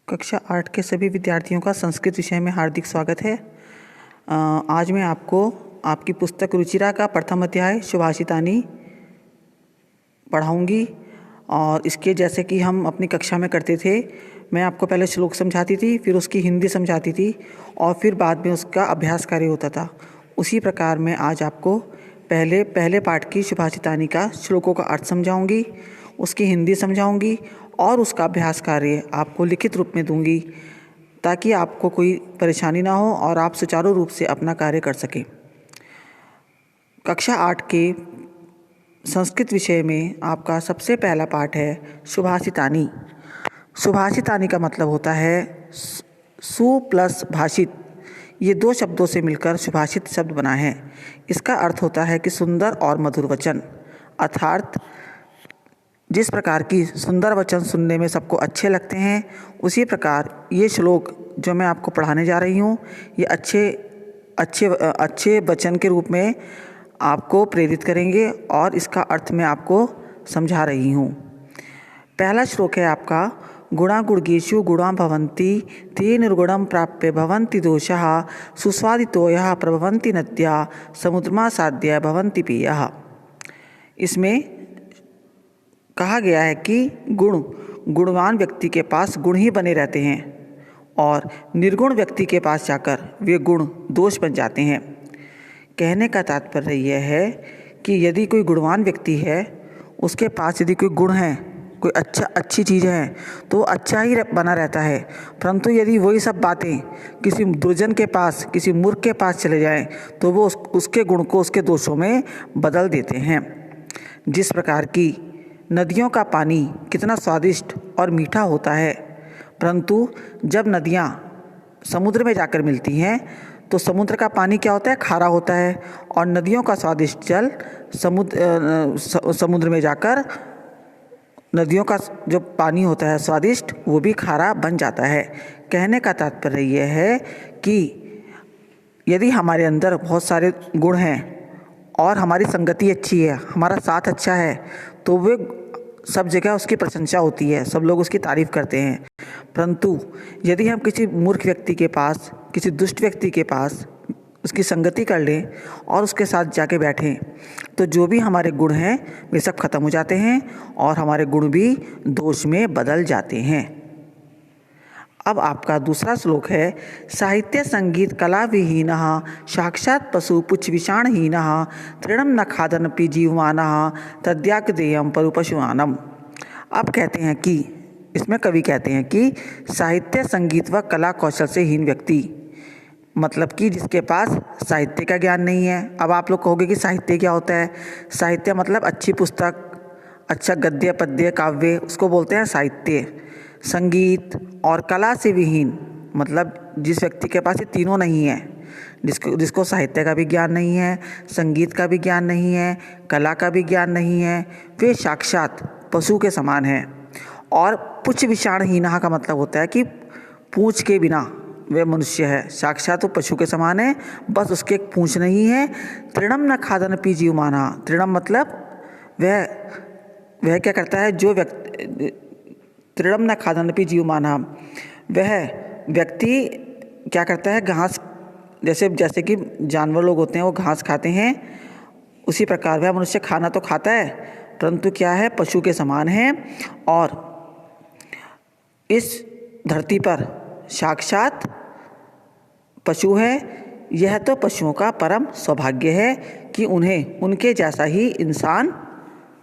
कक्षा 8 के सभी विद्यार्थियों का संस्कृत विषय में हार्दिक स्वागत है। आज मैं आपको आपकी पुस्तक रुचिरा का प्रथम अध्याय सुभाषितानी पढ़ाऊंगी। और इसके जैसे कि हम अपनी कक्षा में करते थे, मैं आपको पहले श्लोक समझाती थी, फिर उसकी हिंदी समझाती थी और फिर बाद में उसका अभ्यास कार्य होता था। उसी प्रकार मैं आज आपको पहले पाठ की सुभाषितानी का श्लोकों का अर्थ समझाऊंगी, उसकी हिंदी समझाऊंगी और उसका अभ्यास कार्य आपको लिखित रूप में दूंगी, ताकि आपको कोई परेशानी ना हो और आप सुचारू रूप से अपना कार्य कर सकें। कक्षा 8 के संस्कृत विषय में आपका सबसे पहला पाठ है सुभाषितानी। सुभाषितानी का मतलब होता है सु प्लस भाषित, ये दो शब्दों से मिलकर सुभाषित शब्द बना है। इसका अर्थ होता है कि सुंदर और मधुर वचन, अर्थात जिस प्रकार की सुंदर वचन सुनने में सबको अच्छे लगते हैं, उसी प्रकार ये श्लोक जो मैं आपको पढ़ाने जा रही हूँ, ये अच्छे वचन के रूप में आपको प्रेरित करेंगे और इसका अर्थ मैं आपको समझा रही हूँ। पहला श्लोक है आपका गुणा गुणगेषु गुणा भवन्ति ते निर्गुणं प्राप्य भवन्ति दोषः सुस्वादितोयः प्रभवन्ति नद्या समुद्रमासाद्य भवन्ति पेयः। इसमें कहा गया है कि गुणवान व्यक्ति के पास गुण ही बने रहते हैं और निर्गुण व्यक्ति के पास जाकर वे गुण दोष बन जाते हैं। कहने का तात्पर्य यह है कि यदि कोई गुणवान व्यक्ति है, उसके पास यदि कोई गुण है, कोई अच्छी चीज़ है, तो अच्छा ही बना रहता है। परंतु यदि वही सब बातें किसी दुर्जन के पास, किसी मूर्ख के पास चले जाएं, तो वो उसके गुण को उसके दोषों में बदल देते हैं। जिस प्रकार की नदियों का पानी कितना स्वादिष्ट और मीठा होता है, परंतु जब नदियाँ समुद्र में जाकर मिलती हैं तो समुद्र का पानी क्या होता है, खारा होता है, और नदियों का स्वादिष्ट जल समुद्र में जाकर नदियों का जो पानी होता है स्वादिष्ट, वो भी खारा बन जाता है। कहने का तात्पर्य यह है कि यदि हमारे अंदर बहुत सारे गुण हैं और हमारी संगति अच्छी है, हमारा साथ अच्छा है, तो वे सब जगह उसकी प्रशंसा होती है, सब लोग उसकी तारीफ़ करते हैं। परंतु यदि हम किसी मूर्ख व्यक्ति के पास, किसी दुष्ट व्यक्ति के पास उसकी संगति कर लें और उसके साथ जाके बैठें, तो जो भी हमारे गुण हैं वे सब खत्म हो जाते हैं और हमारे गुण भी दोष में बदल जाते हैं। अब आपका दूसरा श्लोक है साहित्य संगीत कला विहीनः साक्षात् पशु पुच्छ विषाणहीनः तृणं न खादन्नपि जीवमानः तद्याक्देयं परुपशुमानम्। अब कहते हैं कि इसमें कवि कहते हैं कि साहित्य संगीत व कला कौशल से हीन व्यक्ति, मतलब कि जिसके पास साहित्य का ज्ञान नहीं है। अब आप लोग कहोगे कि साहित्य क्या होता है? साहित्य मतलब अच्छी पुस्तक, अच्छा गद्य पद्य काव्य, उसको बोलते हैं साहित्य। संगीत और कला से विहीन, मतलब जिस व्यक्ति के पास ये तीनों नहीं है, जिसको साहित्य का भी ज्ञान नहीं है, संगीत का भी ज्ञान नहीं है, कला का भी ज्ञान नहीं है, वे साक्षात पशु के समान है। और पुच्छ विषाणहीनः का मतलब होता है कि पूंछ के बिना वह मनुष्य है। साक्षात तो पशु के समान है, बस उसके एक पूंछ नहीं है। तृणम न खादन्नपि जीवमानः, तृणम मतलब वह क्या करता है, जो व्यक्ति तृणम न खादन्नपि जीवमानः, वह व्यक्ति क्या करता है, घास, जैसे कि जानवर लोग होते हैं वो घास खाते हैं, उसी प्रकार वह मनुष्य खाना तो खाता है, परंतु क्या है, पशु के समान है। और इस धरती पर साक्षात पशु है। यह तो पशुओं का परम सौभाग्य है कि उन्हें उनके जैसा ही इंसान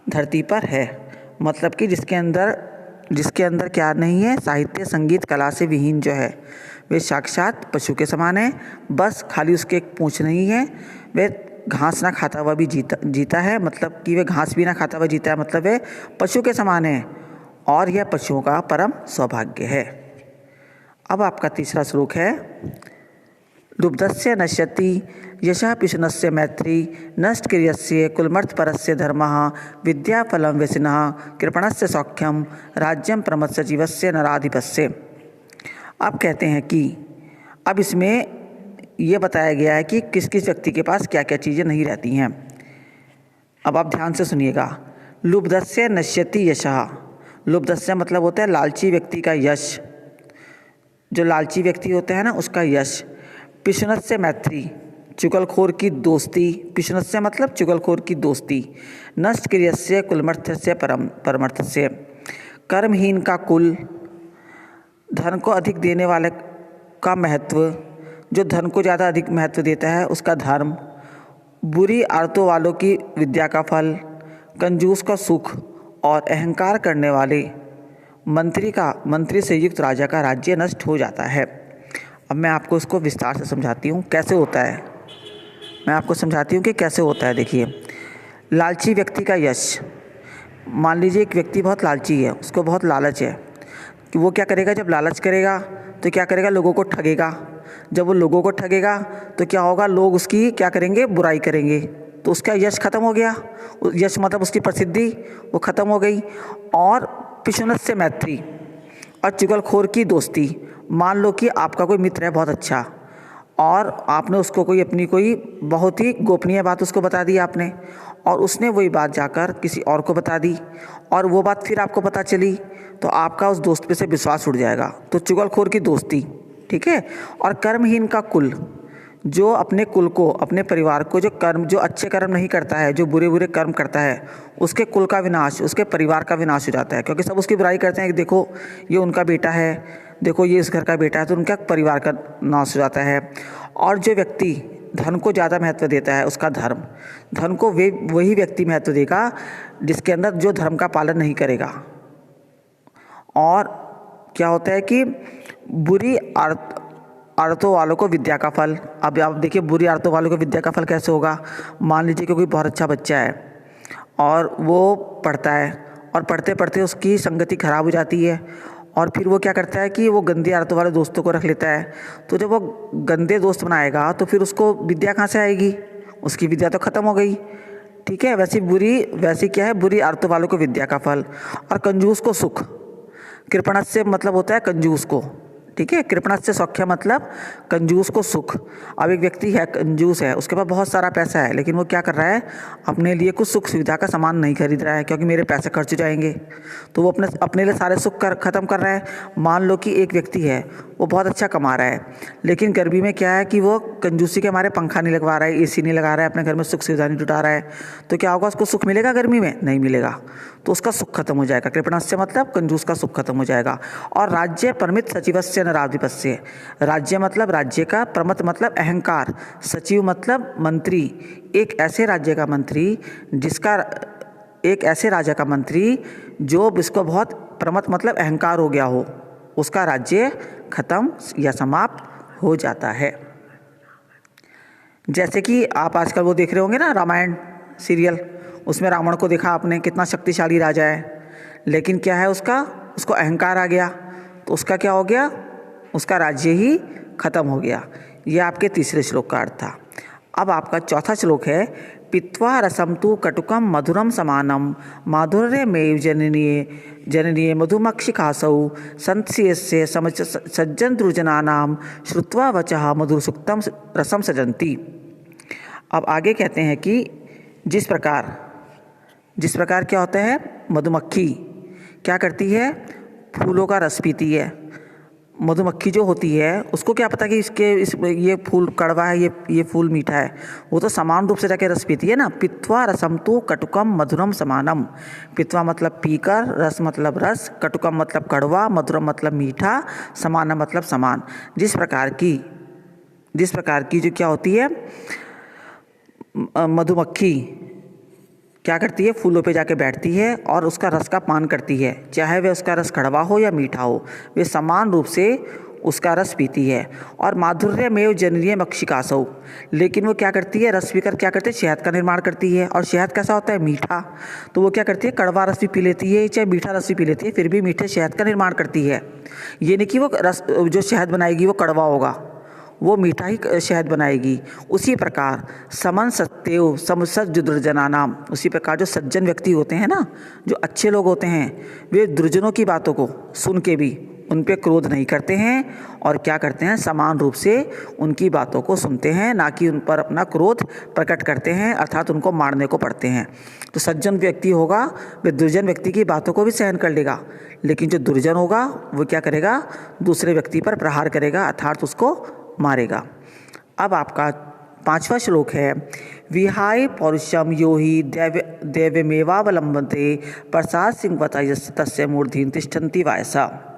धरती पर है। मतलब कि जिसके अंदर क्या नहीं है, साहित्य संगीत कला से विहीन जो है, वे साक्षात पशु के समान है। बस खाली उसके एक पूंछ नहीं है, वह घास ना खाता हुआ भी जीता है, मतलब कि वह घास भी ना खाता हुआ जीता है, मतलब वह पशु के समान है और यह पशुओं का परम सौभाग्य है। अब आपका तीसरा श्लोक है लुब्धस्य नश्यति यशः पिशुनस्य मैत्री नष्ट क्रियस्य कुलमर्थपरस्य धर्मः विद्याफलं व्यसिनः कृपणस्य सौख्यम राज्यम प्रमत्स्य जीवस्य नराधिपस्य। अब कहते हैं कि अब इसमें यह बताया गया है कि किस किस व्यक्ति के पास क्या क्या चीज़ें नहीं रहती हैं। अब आप ध्यान से सुनिएगा। लुब्धस्य नश्यति यशः, लुब्धस्य मतलब होता है लालची व्यक्ति का यश। जो लालची व्यक्ति होता है ना उसका यश। पिशुनत से मैत्री, चुगलखोर की दोस्ती। पिशुनत से मतलब चुगलखोर की दोस्ती। नष्ट क्रियस्य कुलमर्थस्य परमर्थस्य। कर्महीन का कुल, धन को अधिक देने वाले का महत्व, जो धन को ज़्यादा अधिक महत्व देता है उसका धर्म। बुरी आदतों वालों की विद्या का फल, कंजूस का सुख और अहंकार करने वाले मंत्री से युक्त राजा का राज्य नष्ट हो जाता है। अब मैं आपको इसको विस्तार से समझाती हूँ कैसे होता है। मैं आपको समझाती हूँ कि कैसे होता है। देखिए, लालची व्यक्ति का यश। मान लीजिए एक व्यक्ति बहुत लालची है, उसको बहुत लालच है कि वो क्या करेगा, जब लालच करेगा तो क्या करेगा, लोगों को ठगेगा। जब वो लोगों को ठगेगा तो क्या होगा, लोग उसकी क्या करेंगे, बुराई करेंगे, तो उसका यश खत्म हो गया। यश मतलब उसकी प्रसिद्धि वो खत्म हो गई। और पिशुनत से मैत्री और चुगलखोर की दोस्ती। मान लो कि आपका कोई मित्र है बहुत अच्छा और आपने उसको कोई बहुत ही गोपनीय बात उसको बता दी आपने, और उसने वही बात जाकर किसी और को बता दी और वो बात फिर आपको पता चली, तो आपका उस दोस्त पे से विश्वास उठ जाएगा। तो चुगलखोर की दोस्ती, ठीक है। और कर्महीन का कुल, जो अपने कुल को, अपने परिवार को जो अच्छे कर्म नहीं करता है, जो बुरे बुरे कर्म करता है, उसके कुल का विनाश, उसके परिवार का विनाश हो जाता है। क्योंकि सब उसकी बुराई करते हैं कि देखो ये उनका बेटा है, देखो ये इस घर का बेटा है, तो उनका परिवार का नाश हो जाता है। और जो व्यक्ति धन को ज़्यादा महत्व देता है उसका धर्म। धन को वही व्यक्ति महत्व देगा जिसके अंदर जो धर्म का पालन नहीं करेगा। और क्या होता है कि बुरी आदतों वालों को विद्या का फल। अब आप देखिए, बुरी आदतों वालों को विद्या का फल कैसे होगा। मान लीजिए कि कोई बहुत अच्छा बच्चा है और वो पढ़ता है और पढ़ते पढ़ते उसकी संगति खराब हो जाती है और फिर वो क्या करता है कि वो गंदी आदतों वाले दोस्तों को रख लेता है। तो जब वो गंदे दोस्त बनाएगा तो फिर उसको विद्या कहाँ से आएगी, उसकी विद्या तो खत्म हो गई, ठीक है। वैसी क्या है, बुरी आदतों वालों को विद्या का फल। और कंजूस को सुख। कृपणस्य से मतलब होता है कंजूस को, ठीक है। कृपणस्य सौख्य मतलब कंजूस को सुख। अब एक व्यक्ति है कंजूस है, उसके पास बहुत सारा पैसा है, लेकिन वो क्या कर रहा है, अपने लिए कुछ सुख सुविधा का सामान नहीं खरीद रहा है क्योंकि मेरे पैसे खर्च हो जाएंगे, तो वो अपने लिए सारे सुख खत्म कर रहा है। मान लो कि एक व्यक्ति है, वो बहुत अच्छा कमा रहा है, लेकिन गर्मी में क्या है कि वो कंजूसी के हमारे पंखा नहीं लगवा रहा है, AC नहीं लगा रहा है, अपने घर में सुख सुविधा नहीं जुटा रहा है, तो क्या होगा, उसको सुख मिलेगा गर्मी में, नहीं मिलेगा, तो उसका सुख खत्म हो जाएगा। कृपणस्य मतलब कंजूस का सुख खत्म हो जाएगा। और राज्य परमित सचिवस्य नराधिपस्य। राज्य मतलब राज्य का, प्रमत मतलब अहंकार, सचिव मतलब मंत्री। एक ऐसे राज्य का मंत्री एक ऐसे राजा का मंत्री जो जिसको बहुत प्रमत मतलब अहंकार हो गया हो, उसका राज्य खत्म या समाप्त हो जाता है। जैसे कि आप आजकल वो देख रहे होंगे ना, रामायण सीरियल, उसमें रावण को देखा आपने, कितना शक्तिशाली राजा है, लेकिन क्या है उसको अहंकार आ गया, तो उसका क्या हो गया, उसका राज्य ही खत्म हो गया। ये आपके तीसरे श्लोक का अर्थ था। अब आपका चौथा श्लोक है, पीत्वा रसम तु कटुकम मधुरम समानम माधुर्यमेव जननीय मधुमक्षिकासौ संस्यस्य सज्जन द्रुजनानाम श्रुत्वा वचः मधुरसुक्तम रसम सजन्ति। अब आगे कहते हैं कि जिस प्रकार क्या होता है, मधुमक्खी क्या करती है, फूलों का रस पीती है। मधुमक्खी जो होती है उसको क्या पता कि ये फूल कड़वा है, ये फूल मीठा है, वो तो समान रूप से जाके रस पीती है ना। पित्वा रसम तु कटुकम मधुरम समानम। पित्वा मतलब पीकर, रस मतलब रस, कटुकम मतलब कड़वा, मधुरम मतलब मीठा, समानम मतलब समान। जिस प्रकार की जो क्या होती है, मधुमक्खी क्या करती है, फूलों पे जाके बैठती है और उसका रस का पान करती है, चाहे वह उसका रस कड़वा हो या मीठा हो, वे समान रूप से उसका रस पीती है। और माधुर्यमेव जननीय मक्षिकासौ, लेकिन वो क्या करती है, रस पीकर क्या करती है, शहद का निर्माण करती है। और शहद कैसा होता है, मीठा, तो वो क्या करती है, कड़वा रस भी पी लेती है चाहे मीठा रस भी पी लेती है, फिर भी मीठे शहद का निर्माण करती है। ये नहीं कि वो रस जो शहद बनाएगी वो कड़वा होगा, वो मीठा ही शहद बनाएगी। उसी प्रकार समन सत्यव समसज दुर्जनानाम, उसी प्रकार जो सज्जन व्यक्ति होते हैं ना, जो अच्छे लोग होते हैं, वे दुर्जनों की बातों को सुन के भी उन पे क्रोध नहीं करते हैं और क्या करते हैं, समान रूप से उनकी बातों को सुनते हैं, ना कि उन पर अपना क्रोध प्रकट करते हैं, अर्थात उनको मारने को पड़ते हैं। तो सज्जन व्यक्ति होगा वह दुर्जन व्यक्ति की बातों को भी सहन कर लेगा, लेकिन जो दुर्जन होगा वो क्या करेगा, दूसरे व्यक्ति पर प्रहार करेगा, अर्थात उसको मारेगा। अब आपका 5वां श्लोक है, विहाय पौरुषम यो हि दैवमेवावलंबते प्रसाद सिंहवता तस्य मूर्धीन तिष्ठन्ति वायसा।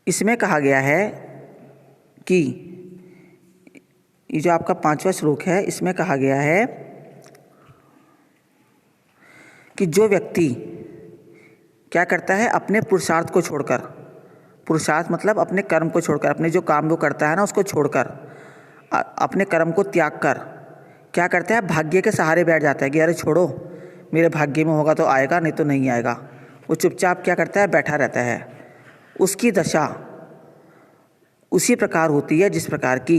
इसमें कहा गया है कि ये जो आपका 5वां श्लोक है, इसमें कहा गया है कि जो व्यक्ति क्या करता है, अपने पुरुषार्थ को छोड़कर, पुरुषार्थ मतलब अपने कर्म को छोड़कर, अपने जो काम वो करता है ना उसको छोड़कर, अपने कर्म को त्याग कर क्या करता है, भाग्य के सहारे बैठ जाता है कि अरे छोड़ो, मेरे भाग्य में होगा तो आएगा, नहीं तो नहीं आएगा। वो चुपचाप क्या करता है, बैठा रहता है। उसकी दशा उसी प्रकार होती है जिस प्रकार की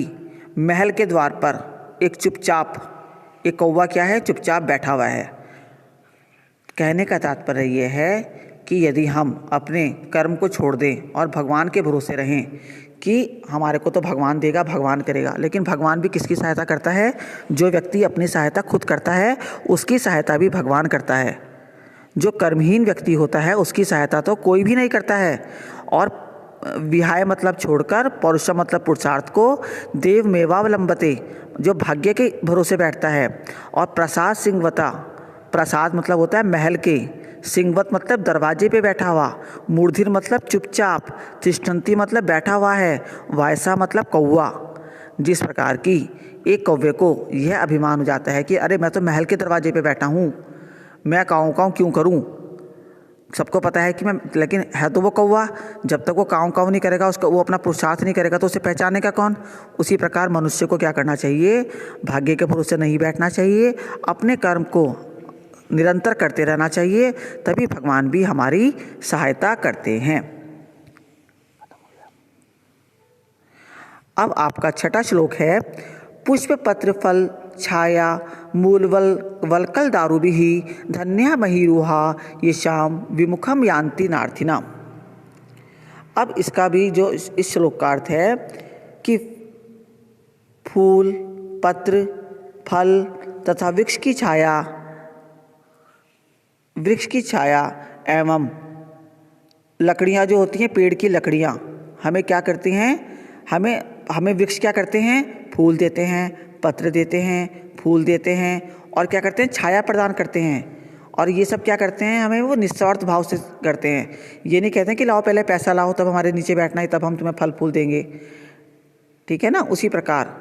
महल के द्वार पर एक चुपचाप एक कौवा क्या है, चुपचाप बैठा हुआ है। कहने का तात्पर्य ये है कि यदि हम अपने कर्म को छोड़ दें और भगवान के भरोसे रहें कि हमारे को तो भगवान देगा, भगवान करेगा, लेकिन भगवान भी किसकी सहायता करता है, जो व्यक्ति अपनी सहायता खुद करता है उसकी सहायता भी भगवान करता है। जो कर्महीन व्यक्ति होता है उसकी सहायता तो कोई भी नहीं करता है। और विहाय मतलब छोड़कर, पौरुष मतलब पुरुषार्थ को, देव मेवावलंबते जो भाग्य के भरोसे बैठता है, और प्रसाद सिंहवता, प्रसाद मतलब होता है महल के, सिंहवत मतलब दरवाजे पे बैठा हुआ, मूर्धिर मतलब चुपचाप, तिष्ठन्ति मतलब बैठा हुआ है, वायसा मतलब कौवा। जिस प्रकार की एक कौवे को यह अभिमान हो जाता है कि अरे मैं तो महल के दरवाजे पे बैठा हूँ, मैं काऊँ काऊँ क्यों करूँ, सबको पता है कि मैं, लेकिन है तो वो कौवा, जब तक वो काऊँ काऊँ नहीं करेगा, उसका वो अपना पुरुषार्थ नहीं करेगा तो उसे पहचानेगा कौन। उसी प्रकार मनुष्य को क्या करना चाहिए, भाग्य के भरोसे नहीं बैठना चाहिए, अपने कर्म को निरंतर करते रहना चाहिए, तभी भगवान भी हमारी सहायता करते हैं। अब आपका 6वां श्लोक है, पुष्प पत्र फल छाया मूल वलकल दारुभिः धन्या महीरुहा येषाम विमुखम यान्ति नार्थिनाम। अब इसका भी जो इस श्लोक का अर्थ है कि फूल, पत्र, फल तथा वृक्ष की छाया एवं लकड़ियाँ जो होती हैं, पेड़ की लकड़ियाँ हमें क्या करती हैं, हमें वृक्ष क्या करते हैं, फूल देते हैं, पत्र देते हैं, फूल देते हैं, और क्या करते हैं, छाया प्रदान करते हैं। और ये सब क्या करते हैं, हमें वो निस्वार्थ भाव से करते हैं। ये नहीं कहते हैं कि लाओ पहले पैसा लाओ तब हमारे नीचे बैठना है, तब हम तुम्हें फल फूल देंगे, ठीक है ना। उसी प्रकार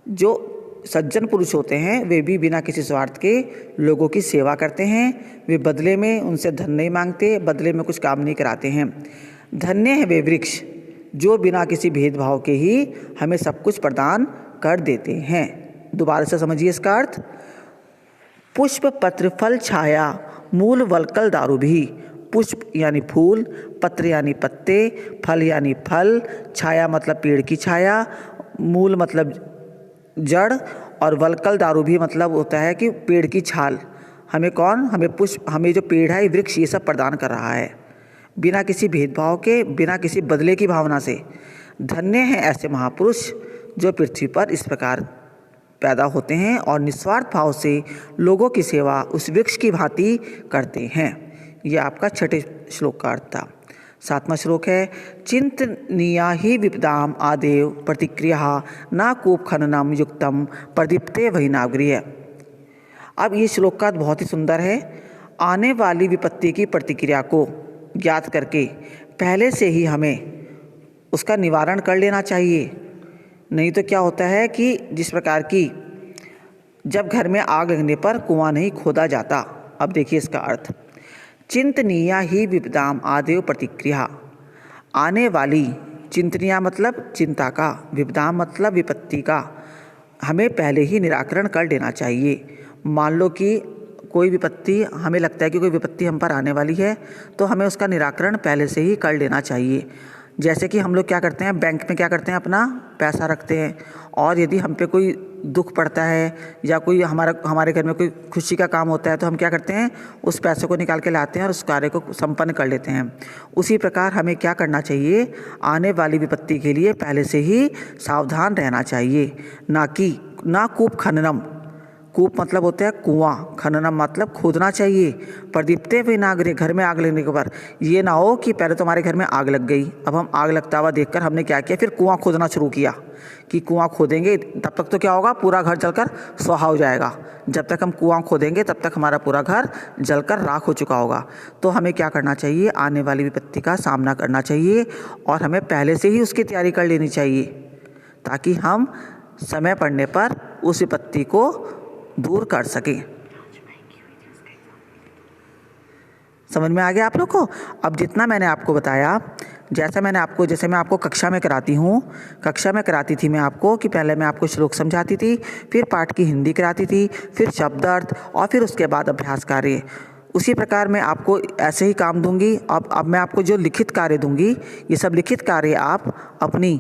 जो सज्जन पुरुष होते हैं वे भी बिना किसी स्वार्थ के लोगों की सेवा करते हैं। वे बदले में उनसे धन नहीं मांगते, बदले में कुछ काम नहीं कराते हैं। धन्य है वे वृक्ष जो बिना किसी भेदभाव के ही हमें सब कुछ प्रदान कर देते हैं। दोबारा से समझिए इसका अर्थ, पुष्प पत्र फल छाया मूल वलकल दारुभिः, पुष्प यानी फूल, पत्र यानी पत्ते, फल यानी फल, छाया मतलब पेड़ की छाया, मूल मतलब जड़, और वलकल दारुभिः मतलब होता है कि पेड़ की छाल। हमें कौन, हमें जो पेड़ है, वृक्ष, ये सब प्रदान कर रहा है बिना किसी भेदभाव के, बिना किसी बदले की भावना से। धन्य हैं ऐसे महापुरुष जो पृथ्वी पर इस प्रकार पैदा होते हैं और निस्वार्थ भाव से लोगों की सेवा उस वृक्ष की भांति करते हैं। यह आपका 6ठे श्लोक का अर्थ था। 7वां श्लोक है, चिंतनीया ही विपदाम आदेव प्रतिक्रिया ना कूप खननम युक्तम प्रदीप्ते वहीनागृह। अब ये श्लोक का बहुत ही सुंदर है। आने वाली विपत्ति की प्रतिक्रिया को ज्ञात करके पहले से ही हमें उसका निवारण कर लेना चाहिए। नहीं तो क्या होता है कि जिस प्रकार की जब घर में आग लगने पर कुआं नहीं खोदा जाता। अब देखिए इसका अर्थ, चिंतनीया ही विपदाम आदेव प्रतिक्रिया, आने वाली, चिंतनीया मतलब चिंता का, विपदाम मतलब विपत्ति का, हमें पहले ही निराकरण कर लेना चाहिए। मान लो कि कोई विपत्ति, हमें लगता है कि कोई विपत्ति हम पर आने वाली है, तो हमें उसका निराकरण पहले से ही कर लेना चाहिए। जैसे कि हम लोग क्या करते हैं, बैंक में क्या करते हैं, अपना पैसा रखते हैं, और यदि हम पे कोई दुख पड़ता है या कोई हमारे घर में कोई खुशी का काम होता है तो हम क्या करते हैं, उस पैसे को निकाल के लाते हैं और उस कार्य को संपन्न कर लेते हैं। उसी प्रकार हमें क्या करना चाहिए, आने वाली विपत्ति के लिए पहले से ही सावधान रहना चाहिए। ना कूप खननम, कूप मतलब होता है कुआं, खननम मतलब खोदना चाहिए। प्रदीप्ते विनाग्रे, घर में आग लगने के बाद ये ना हो कि पहले तो हमारे घर में आग लग गई, अब हम आग लगता हुआ देखकर हमने क्या किया, फिर कुआं खोदना शुरू किया कि कुआं खोदेंगे, तब तक तो क्या होगा, पूरा घर जलकर स्वाहा हो जाएगा। जब तक हम कुआं खोदेंगे तब तक हमारा पूरा घर जलकर राख हो चुका होगा। तो हमें क्या करना चाहिए, आने वाली विपत्ति का सामना करना चाहिए और हमें पहले से ही उसकी तैयारी कर लेनी चाहिए, ताकि हम समय पड़ने पर उस विपत्ति को दूर कर सकें। समझ में आ गया आप लोग को? अब जितना मैंने आपको बताया, जैसे मैं आपको कक्षा में कराती हूँ, कक्षा में कराती थी मैं आपको कि पहले मैं आपको श्लोक समझाती थी, फिर पाठ की हिंदी कराती थी, फिर शब्द अर्थ और फिर उसके बाद अभ्यास कार्य। उसी प्रकार मैं आपको ऐसे ही काम दूंगी। अब मैं आपको जो लिखित कार्य दूंगी, ये सब लिखित कार्य आप अपनी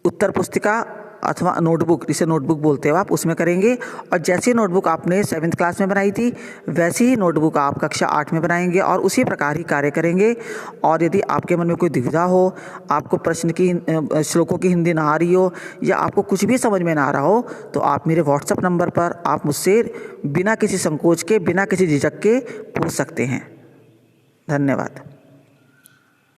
उत्तर पुस्तिका अथवा नोटबुक, जिसे नोटबुक बोलते हो आप, उसमें करेंगे। और जैसी नोटबुक आपने 7th क्लास में बनाई थी वैसी ही नोटबुक आप कक्षा 8 में बनाएंगे और उसी प्रकार ही कार्य करेंगे। और यदि आपके मन में कोई दुविधा हो, आपको प्रश्न की श्लोकों की हिंदी ना आ रही हो या आपको कुछ भी समझ में ना आ रहा हो, तो आप मेरे व्हाट्सएप नंबर पर आप मुझसे बिना किसी संकोच के, बिना किसी झिझक के पूछ सकते हैं। धन्यवाद।